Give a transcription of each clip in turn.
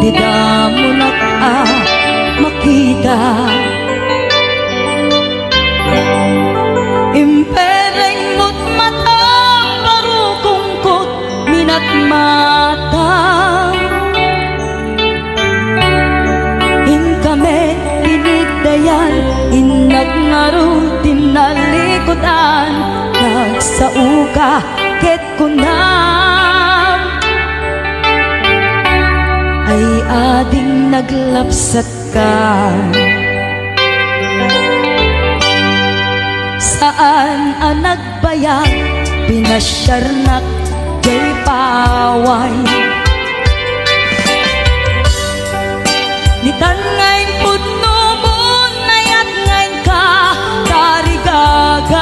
Ida mo na ka makita impereng mo't mata parukungkot minat mata inkame pinigdayan inagnaro tinalikodan nagsauka ket kunam ay ading naglapsat ka saan ang nagbayag pinasyarnak jay paway nitan ngayon pudno mo nayat ngayon ka tarigagay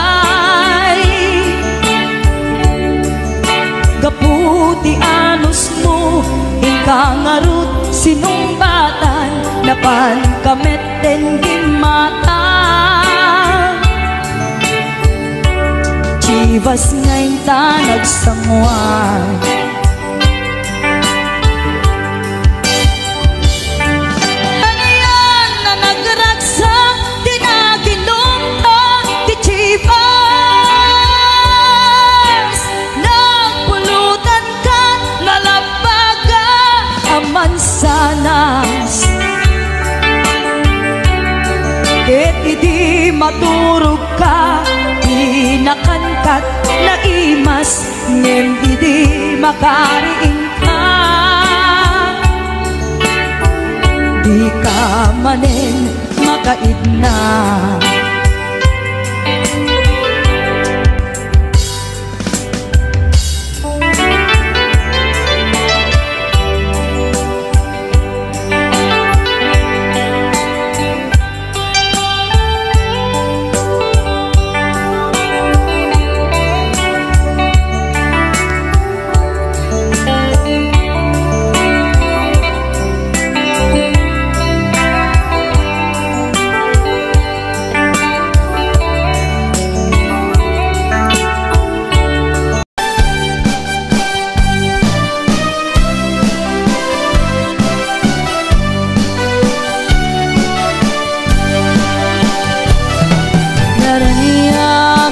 gaputi anus mo ikangarut sinumbatan napan kamet den gimata chivas ngayon ta nagsamuan ano yan na nagraksa tinaginom ta di chivas nagpulutan ka nalabaga amansanas ket idi maturog ka inakankat na imas ngem idi makariing ka di ka manen makaidna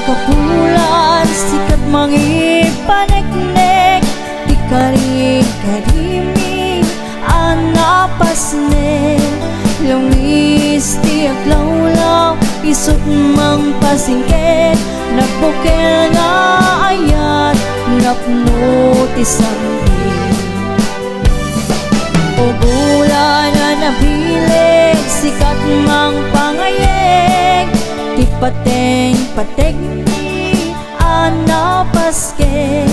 kapulan sikat mangipaneknek di karing-karimi anapasne lungis tiyak lawlaw isot mang pasingket nagbukel nga ayat napno tisangin o bulan na nabileg sikat mang pangayeg ti pateng-pateng ni anapaske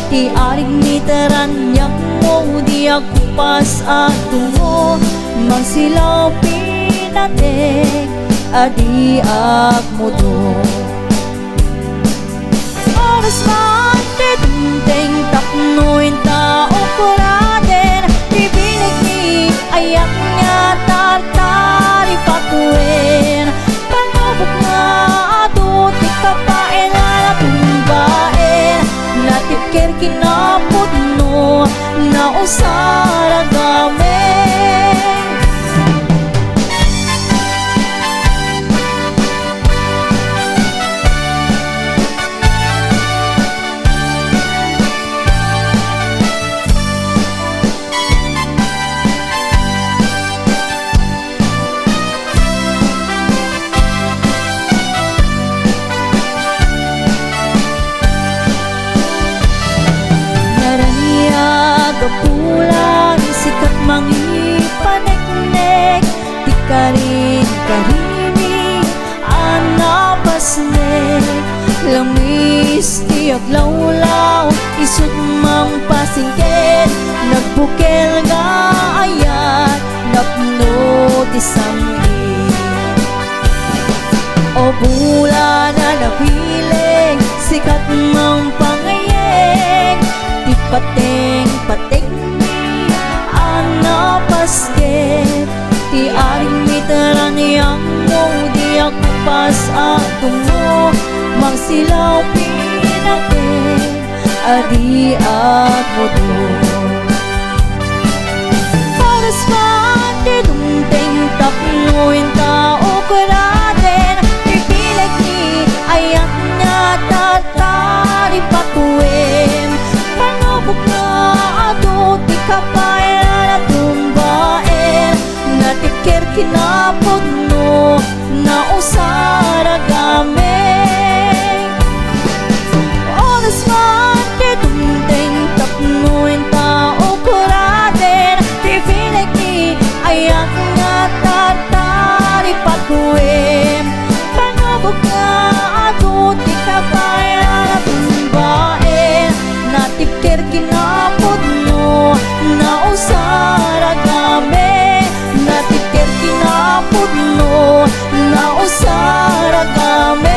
ti aring niteran yak mo di akupas at tungo magsilaw pinatek adi ak mo do oras man titeng tapnoin tao kuraden bibinig ni ayak niya tartari patuin panubok na ato ti kapain na tumbain natipker kinapudno na usara gamen kapulan sikat mangipaneknek di karing-karimi anapasnek lamis tiyak lawlaw isut mang pasingket nagbukel nga ayat napno tisangin o bulan na napiling sikat mang pangayeng di pateng-pateng ni anapasket ti aring miteran yang mo di akupas at mo magsilaw pinake adi at mo do para Oras man di dumting tapnuin tao ko natin Ipilag ni ayat niya tatari patuin Panubog na ato di kapaya na tumbain Natikir kinapod no na usara gaming Oras man di dumting tapnuin tao ko natin Ipilag ni ayat niya tatari patuin Panubog na ato di kapaya na tumbain Natikir kinapod no na usara gaming Natikir kinapod no na usara gaming